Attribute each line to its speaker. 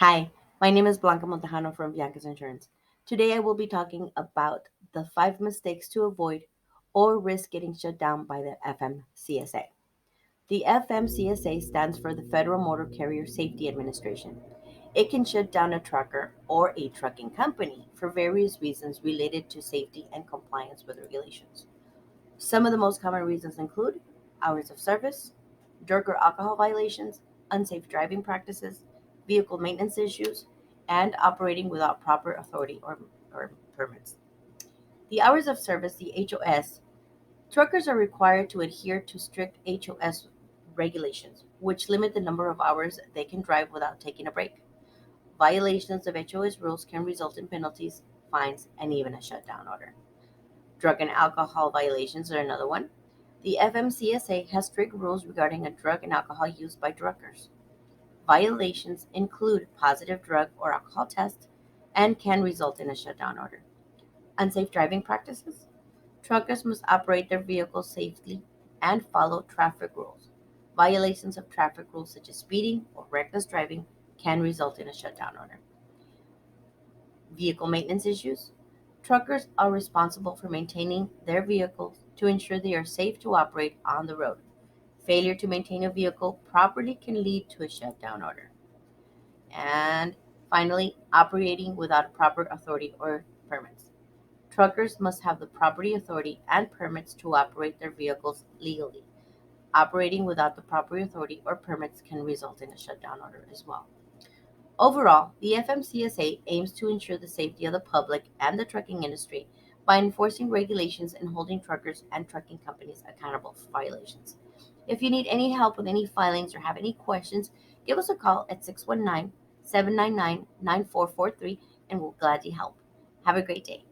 Speaker 1: Hi, my name is Blanca Montejano from Bianca's Insurance. Today I will be talking about the 5 mistakes to avoid or risk getting shut down by the FMCSA. The FMCSA stands for the Federal Motor Carrier Safety Administration. It can shut down a trucker or a trucking company for various reasons related to safety and compliance with regulations. Some of the most common reasons include hours of service, drug or alcohol violations, unsafe driving practices, vehicle maintenance issues, and operating without proper authority or permits. The hours of service, the HOS, truckers are required to adhere to strict HOS regulations, which limit the number of hours they can drive without taking a break. Violations of HOS rules can result in penalties, fines, and even a shutdown order. Drug and alcohol violations are another one. The FMCSA has strict rules regarding a drug and alcohol use by truckers. Violations include positive drug or alcohol tests and can result in a shutdown order. Unsafe driving practices. Truckers must operate their vehicles safely and follow traffic rules. Violations of traffic rules such as speeding or reckless driving can result in a shutdown order. Vehicle maintenance issues. Truckers are responsible for maintaining their vehicles to ensure they are safe to operate on the road. Failure to maintain a vehicle properly can lead to a shutdown order. And finally, operating without proper authority or permits. Truckers must have the property authority and permits to operate their vehicles legally. Operating without the proper authority or permits can result in a shutdown order as well. Overall, the FMCSA aims to ensure the safety of the public and the trucking industry by enforcing regulations and holding truckers and trucking companies accountable for violations. If you need any help with any filings or have any questions, give us a call at 619 799 9443 and we'll gladly help. Have a great day.